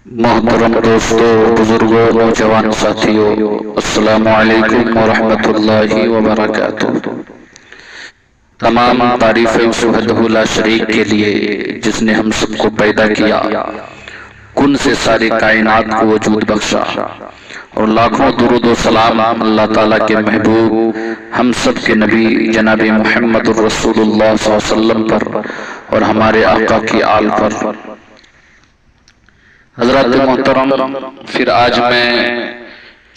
محترم دوستوں، بزرگوں، نوجوان ساتھیوں، السلام علیکم ورحمۃ اللہ وبرکاتہ۔ تمام تعریفیں اس وحدہ لا شریک کے لیے جس نے ہم سب کو پیدا کیا، کن سے ساری کائنات کو وجود بخشا، اور لاکھوں درود و سلام اللہ تعالیٰ کے محبوب ہم سب کے نبی جناب محمد رسول اللہ صلی اللہ علیہ وسلم پر اور ہمارے آقا کی آل پر۔ حضرات محترم، پھر آج میں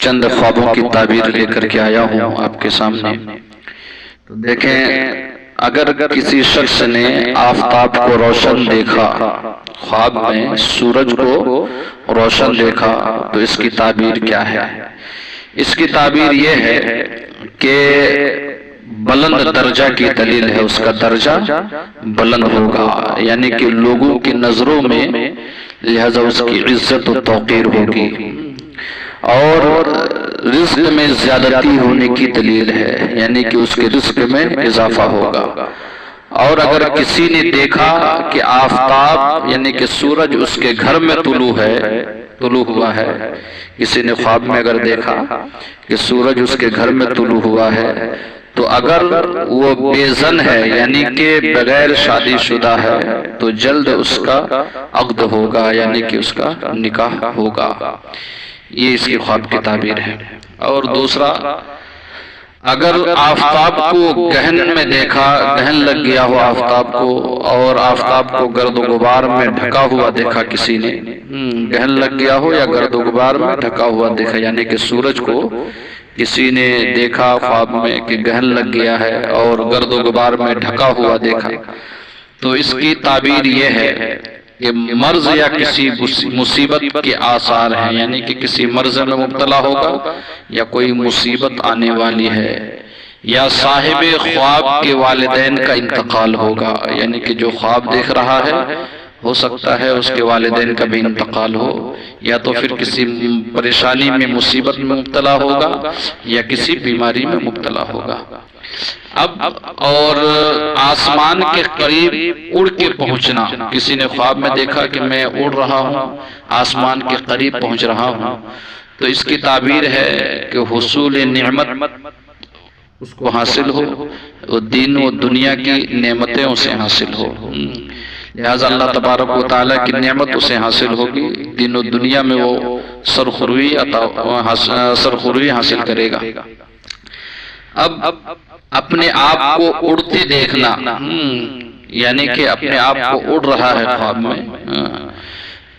چند خوابوں کی تعبیر لے کر کے آیا ہوں آپ کے سامنے۔ تو دیکھیں، اگر کسی شخص نے آفتاب کو روشن دیکھا، خواب میں سورج کو روشن دیکھا، تو اس کی تعبیر کیا ہے؟ اس کی تعبیر یہ ہے کہ بلند درجہ کی دلیل ہے، اس کا درجہ بلند ہوگا، یعنی کہ لوگوں کی نظروں میں لہذا اس کی عزت و توقیر ہوگی، اور رزق میں زیادتی ہونے کی دلیل ہے، یعنی کہ اس کے رزق میں اضافہ ہوگا۔ اور اگر کسی نے دیکھا کہ آفتاب یعنی کہ سورج اس کے گھر میں طلوع ہوا ہے، کسی نے خواب میں اگر دیکھا کہ سورج اس کے گھر میں طلوع ہوا ہے، تو اگر وہ بے زن ہے یعنی کہ بغیر شادی شدہ ہے، تو جلد اس کا عقد ہوگا، یعنی کہ اس کا نکاح ہوگا۔ یہ اس کی خواب کی تعبیر ہے۔ اور دوسرا، اگر آفتاب کو گہن میں دیکھا، گہن لگ گیا ہو آفتاب کو، اور آفتاب کو گرد و غبار میں ڈھکا ہوا دیکھا کسی نے، گہن لگ گیا ہو یا گرد و غبار میں ڈھکا ہوا دیکھا، یعنی کہ سورج کو کسی نے دیکھا خواب میں کہ گہن لگ گیا ہے اور گرد و غبار میں ڈھکا ہوا دیکھا، تو اس کی تعبیر یہ ہے کہ مرض یا کسی مصیبت کے آثار ہیں، یعنی کہ کسی مرض میں مبتلا ہوگا یا کوئی مصیبت آنے والی ہے، یا صاحب خواب کے والدین کا انتقال ہوگا، یعنی کہ جو خواب دیکھ رہا ہے ہو سکتا ہے اس کے والدین کا بھی انتقال ہو، یا تو پھر کسی پریشانی میں مصیبت میں مبتلا ہوگا یا کسی بیماری میں مبتلا ہوگا۔ اب اور آسمان کے قریب اڑ کے پہنچنا، کسی نے خواب میں دیکھا کہ میں اڑ رہا ہوں، آسمان کے قریب پہنچ رہا ہوں، تو اس کی تعبیر ہے کہ حصول نعمت اس کو حاصل ہو، اور دین و دنیا کی نعمتیں اسے حاصل ہو، لہذا اللہ تبارک و تعالیٰ کی نعمت اسے حاصل ہوگی، دین و دنیا میں وہ سرخروئی حاصل کرے گا۔ اب اپنے آپ کو اڑتے دیکھنا، یعنی کہ اپنے آپ کو اڑ رہا ہے خواب میں،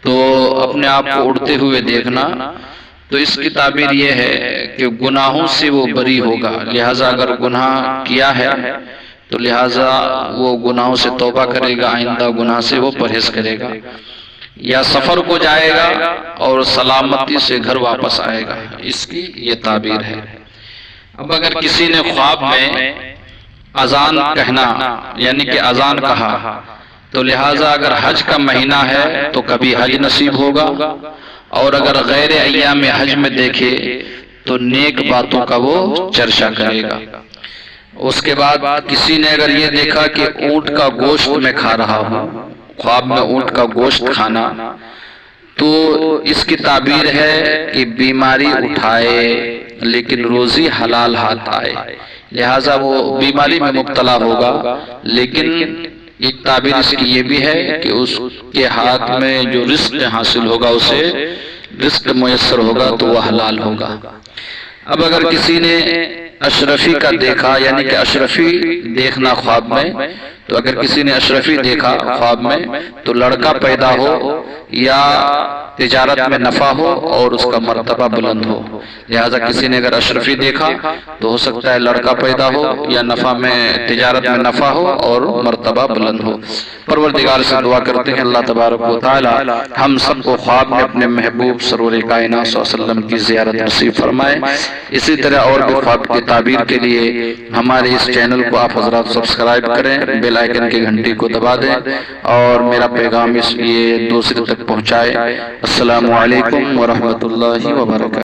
تو اپنے آپ کو اڑتے ہوئے دیکھنا، تو اس کی تعبیر یہ ہے کہ گناہوں سے وہ بری ہوگا، لہذا اگر گناہ کیا ہے تو لہٰذا وہ گناہوں سے توبہ کرے گا، آئندہ گناہ سے وہ پرہیز کرے گا، یا سفر کو جائے گا اور سلامتی سے گھر واپس آئے گا، اس کی یہ تعبیر ہے۔ اب اگر کسی نے خواب میں اذان کہنا، یعنی کہ اذان کہا، تو لہٰذا اگر حج کا مہینہ ہے تو کبھی حج نصیب ہوگا، اور اگر غیر ایام حج میں دیکھے تو نیک باتوں کا وہ چرچا کرے گا۔ اس کے بعد کسی نے اگر یہ دیکھا کہ اونٹ کا گوشت میں کھا رہا ہوں، خواب میں اونٹ کا گوشت کھانا، تو اس کی تعبیر ہے کہ بیماری اٹھائے لیکن روزی حلال ہاتھ آئے، لہٰذا وہ بیماری میں مبتلا ہوگا، لیکن ایک تعبیر اس کی یہ بھی ہے کہ اس کے ہاتھ میں جو رزق حاصل ہوگا، اسے رزق میسر ہوگا تو وہ حلال ہوگا۔ اب اگر کسی نے اشرفی کا دیکھا، یعنی کہ اشرفی دیکھنا خواب میں، تو اگر کسی نے اشرفی دیکھا خواب میں تو لڑکا پیدا ہو یا تجارت میں نفع ہو اور اس کا مرتبہ بلند ہو، لہذا کسی نے اگر اشرفی دیکھا تو ہو سکتا ہے لڑکا پیدا ہو یا نفع میں تجارت میں نفع ہو اور مرتبہ بلند ہو۔ پروردگار سے دعا کرتے ہیں اللہ تبارک و تعالی ہم سب کو خواب میں اپنے محبوب سرور کائنات صلی اللہ علیہ وسلم کی زیارت نصیب فرمائے۔ اسی طرح اور بھی خواب کی تعبیر کے لیے ہمارے اس چینل کو آپ حضرات سبسکرائب کریں، بیل آئیکن کی گھنٹی کو دبا دیں، اور میرا پیغام اس لیے دوسرے تک پہنچائے۔ السلام علیکم ورحمۃ اللہ وبرکاتہ۔